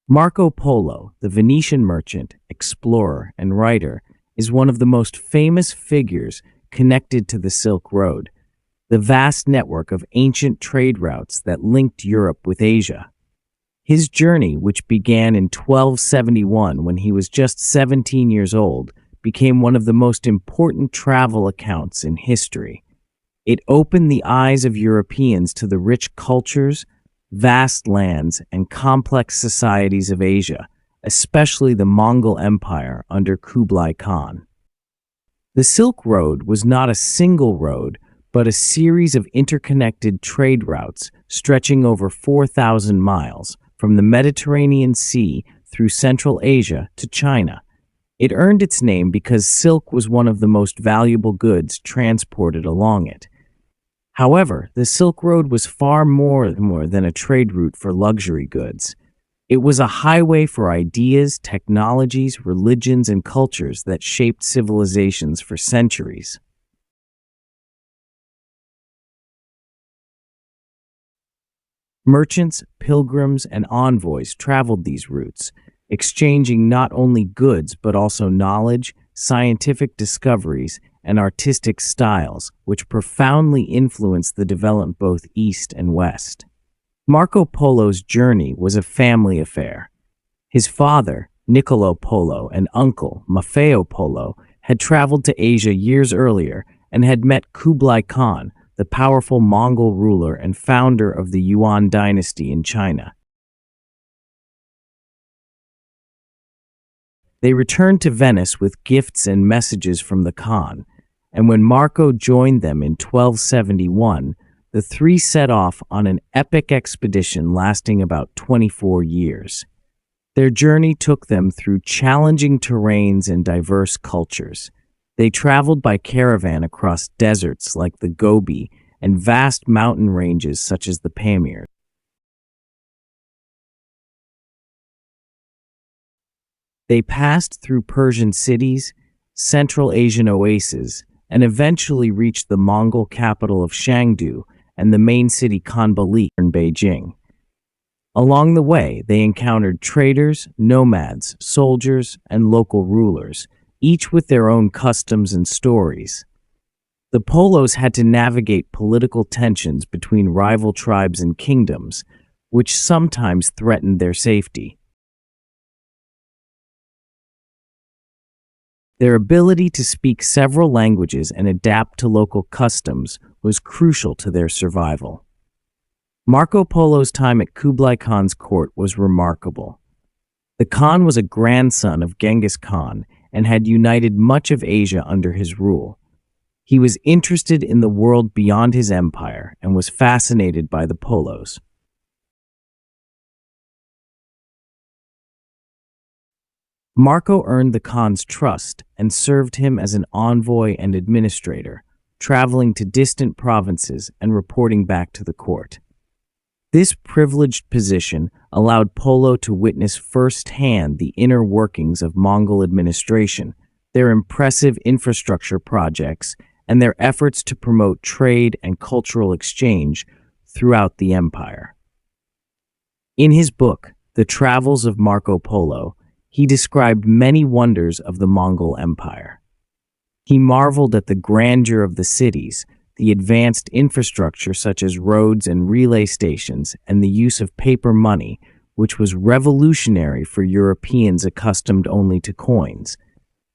Marco Polo, the Venetian merchant, explorer, and writer, is one of the most famous figures connected to the Silk Road, the vast network of ancient trade routes that linked Europe with Asia. His journey, which began in 1271 when he was just 17 years old, became one of the most important travel accounts in history. It opened the eyes of Europeans to the rich cultures, vast lands, and complex societies of Asia, especially the Mongol Empire under Kublai Khan. The Silk Road was not a single road, but a series of interconnected trade routes stretching over 4,000 miles from the Mediterranean Sea through Central Asia to China. It earned its name because silk was one of the most valuable goods transported along it. However, the Silk Road was far more than a trade route for luxury goods. It was a highway for ideas, technologies, religions, and cultures that shaped civilizations for centuries. Merchants, pilgrims, and envoys traveled these routes, exchanging not only goods but also knowledge, scientific discoveries, and artistic styles, which profoundly influenced the development both east and west. Marco Polo's journey was a family affair. His father, Niccolo Polo, and uncle, Maffeo Polo, had traveled to Asia years earlier and had met Kublai Khan, the powerful Mongol ruler and founder of the Yuan dynasty in China. They returned to Venice with gifts and messages from the Khan, and when Marco joined them in 1271, the three set off on an epic expedition lasting about 24 years. Their journey took them through challenging terrains and diverse cultures. They traveled by caravan across deserts like the Gobi and vast mountain ranges such as the Pamir. They passed through Persian cities, Central Asian oases, and eventually reached the Mongol capital of Shangdu and the main city Khanbali in Beijing. Along the way, they encountered traders, nomads, soldiers, and local rulers, each with their own customs and stories. The Polos had to navigate political tensions between rival tribes and kingdoms, which sometimes threatened their safety. Their ability to speak several languages and adapt to local customs was crucial to their survival. Marco Polo's time at Kublai Khan's court was remarkable. The Khan was a grandson of Genghis Khan and had united much of Asia under his rule. He was interested in the world beyond his empire and was fascinated by the Polos. Marco earned the Khan's trust and served him as an envoy and administrator, traveling to distant provinces and reporting back to the court. This privileged position allowed Polo to witness firsthand the inner workings of Mongol administration, their impressive infrastructure projects, and their efforts to promote trade and cultural exchange throughout the empire. In his book, The Travels of Marco Polo, he described many wonders of the Mongol Empire. He marveled at the grandeur of the cities, the advanced infrastructure such as roads and relay stations, and the use of paper money, which was revolutionary for Europeans accustomed only to coins.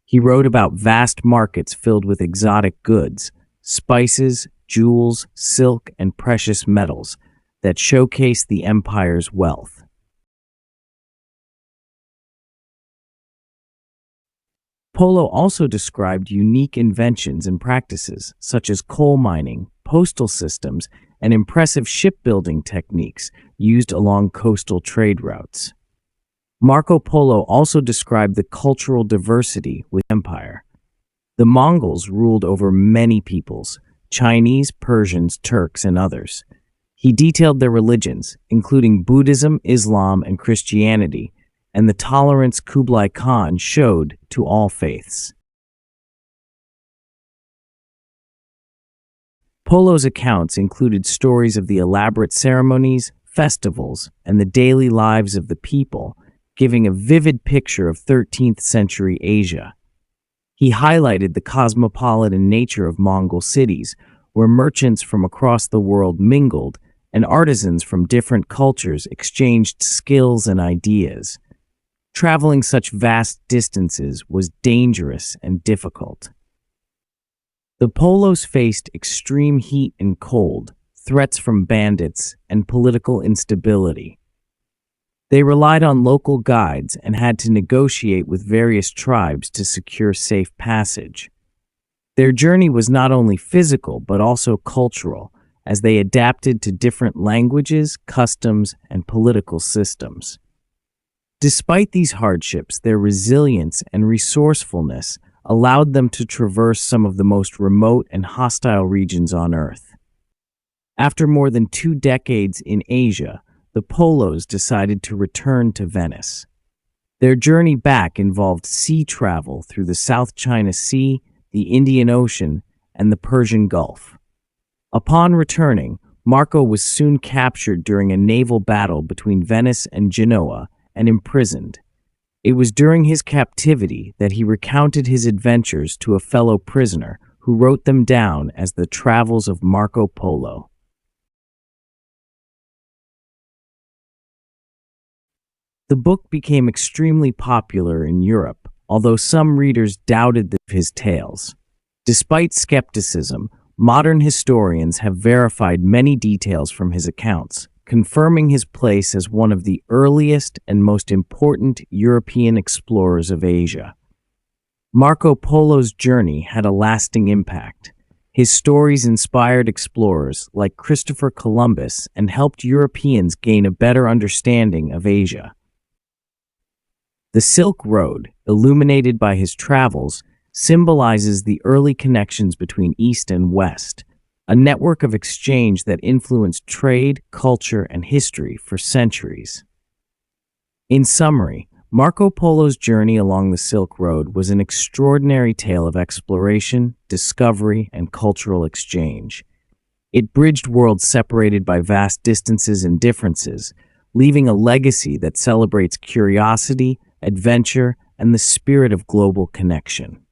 He wrote about vast markets filled with exotic goods, spices, jewels, silk, and precious metals that showcased the empire's wealth. Polo also described unique inventions and practices, such as coal mining, postal systems, and impressive shipbuilding techniques used along coastal trade routes. Marco Polo also described the cultural diversity with the empire. The Mongols ruled over many peoples, Chinese, Persians, Turks, and others. He detailed their religions, including Buddhism, Islam, and Christianity, and the tolerance Kublai Khan showed to all faiths. Polo's accounts included stories of the elaborate ceremonies, festivals, and the daily lives of the people, giving a vivid picture of 13th century Asia. He highlighted the cosmopolitan nature of Mongol cities, where merchants from across the world mingled and artisans from different cultures exchanged skills and ideas. Traveling such vast distances was dangerous and difficult. The Polos faced extreme heat and cold, threats from bandits, and political instability. They relied on local guides and had to negotiate with various tribes to secure safe passage. Their journey was not only physical but also cultural, as they adapted to different languages, customs, and political systems. Despite these hardships, their resilience and resourcefulness allowed them to traverse some of the most remote and hostile regions on Earth. After more than 2 decades in Asia, the Polos decided to return to Venice. Their journey back involved sea travel through the South China Sea, the Indian Ocean, and the Persian Gulf. Upon returning, Marco was soon captured during a naval battle between Venice and Genoa and imprisoned. It was during his captivity that he recounted his adventures to a fellow prisoner who wrote them down as the Travels of Marco Polo. The book became extremely popular in Europe, although some readers doubted his tales. Despite skepticism, modern historians have verified many details from his accounts, confirming his place as one of the earliest and most important European explorers of Asia. Marco Polo's journey had a lasting impact. His stories inspired explorers like Christopher Columbus and helped Europeans gain a better understanding of Asia. The Silk Road, illuminated by his travels, symbolizes the early connections between East and West, a network of exchange that influenced trade, culture, and history for centuries. In summary, Marco Polo's journey along the Silk Road was an extraordinary tale of exploration, discovery, and cultural exchange. It bridged worlds separated by vast distances and differences, leaving a legacy that celebrates curiosity, adventure, and the spirit of global connection.